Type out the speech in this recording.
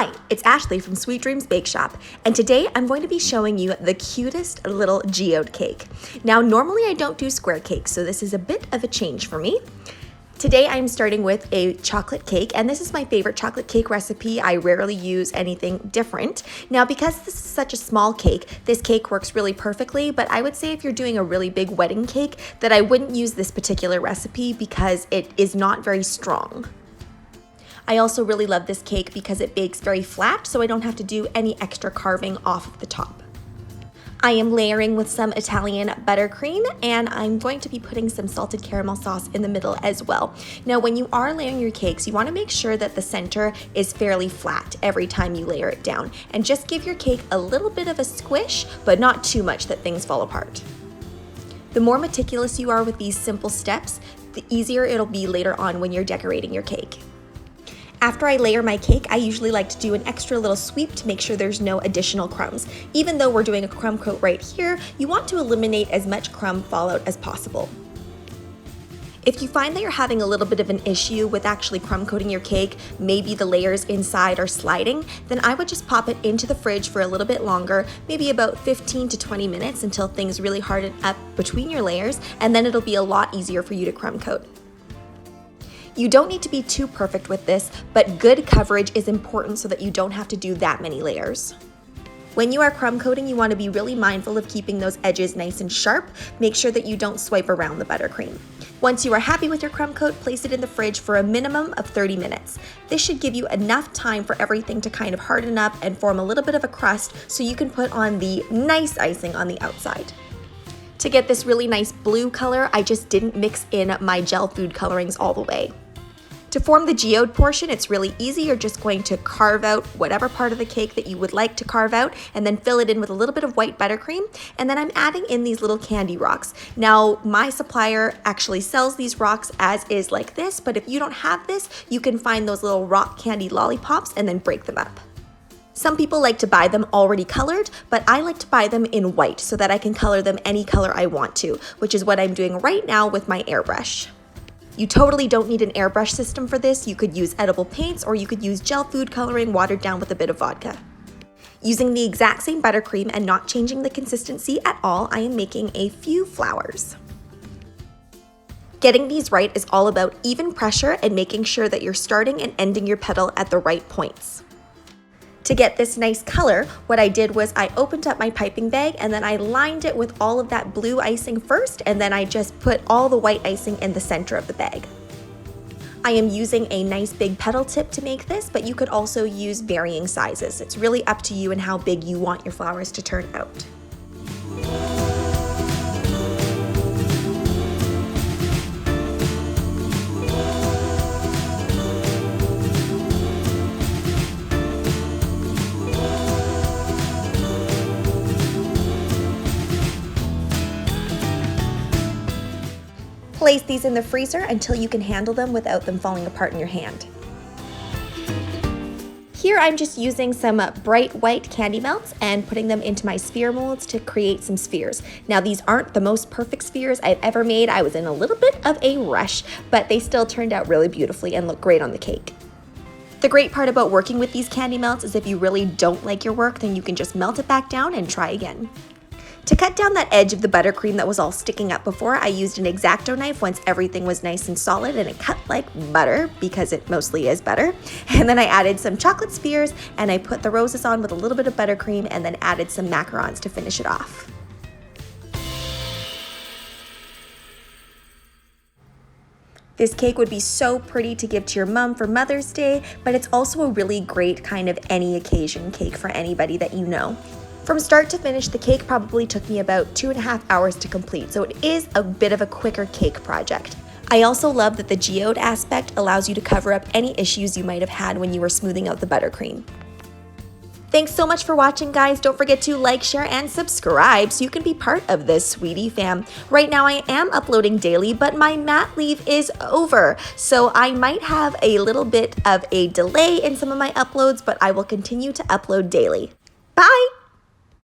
Hi, it's Ashley from Sweet Dreams Bake Shop, and today I'm going to be showing you the cutest little geode cake. Now, normally I don't do square cakes, so this is a bit of a change for me. Today I'm starting with a chocolate cake, and this is my favorite chocolate cake recipe. I rarely use anything different. Now, because this is such a small cake, this cake works really perfectly, but I would say if you're doing a really big wedding cake, that I wouldn't use this particular recipe because it is not very strong. I also really love this cake because it bakes very flat, so I don't have to do any extra carving off of the top. I am layering with some Italian buttercream, and I'm going to be putting some salted caramel sauce in the middle as well. Now, when you are layering your cakes, you want to make sure that the center is fairly flat every time you layer it down, and just give your cake a little bit of a squish, but not too much that things fall apart. The more meticulous you are with these simple steps, the easier it'll be later on when you're decorating your cake. After I layer my cake, I usually like to do an extra little sweep to make sure there's no additional crumbs. Even though we're doing a crumb coat right here, you want to eliminate as much crumb fallout as possible. If you find that you're having a little bit of an issue with actually crumb coating your cake, maybe the layers inside are sliding, then I would just pop it into the fridge for a little bit longer, maybe about 15 to 20 minutes until things really harden up between your layers, and then it'll be a lot easier for you to crumb coat. You don't need to be too perfect with this, but good coverage is important so that you don't have to do that many layers. When you are crumb coating, you want to be really mindful of keeping those edges nice and sharp. Make sure that you don't swipe around the buttercream. Once you are happy with your crumb coat, place it in the fridge for a minimum of 30 minutes. This should give you enough time for everything to kind of harden up and form a little bit of a crust so you can put on the nice icing on the outside. To get this really nice blue color, I just didn't mix in my gel food colorings all the way. To form the geode portion, it's really easy. You're just going to carve out whatever part of the cake that you would like to carve out and then fill it in with a little bit of white buttercream. And then I'm adding in these little candy rocks. Now, my supplier actually sells these rocks as is like this, but if you don't have this, you can find those little rock candy lollipops and then break them up. Some people like to buy them already colored, but I like to buy them in white so that I can color them any color I want to, which is what I'm doing right now with my airbrush. You totally don't need an airbrush system for this. You could use edible paints or you could use gel food coloring watered down with a bit of vodka. Using the exact same buttercream and not changing the consistency at all, I am making a few flowers. Getting these right is all about even pressure and making sure that you're starting and ending your petal at the right points. To get this nice color, what I did was I opened up my piping bag and then I lined it with all of that blue icing first, and then I just put all the white icing in the center of the bag. I am using a nice big petal tip to make this, but you could also use varying sizes. It's really up to you and how big you want your flowers to turn out. Place these in the freezer until you can handle them without them falling apart in your hand. Here I'm just using some bright white candy melts and putting them into my sphere molds to create some spheres. Now, these aren't the most perfect spheres I've ever made. I was in a little bit of a rush, but they still turned out really beautifully and look great on the cake. The great part about working with these candy melts is if you really don't like your work, then you can just melt it back down and try again. To cut down that edge of the buttercream that was all sticking up before, I used an X-Acto knife once everything was nice and solid and it cut like butter, because it mostly is butter. And then I added some chocolate spheres and I put the roses on with a little bit of buttercream and then added some macarons to finish it off. This cake would be so pretty to give to your mom for Mother's Day, but it's also a really great kind of any occasion cake for anybody that you know. From start to finish, the cake probably took me about 2.5 hours to complete, so it is a bit of a quicker cake project. I also love that the geode aspect allows you to cover up any issues you might have had when you were smoothing out the buttercream. Thanks so much for watching, guys. Don't forget to like, share, and subscribe so you can be part of this sweetie fam. Right now I am uploading daily, but my mat leave is over, so I might have a little bit of a delay in some of my uploads, but I will continue to upload daily. Bye!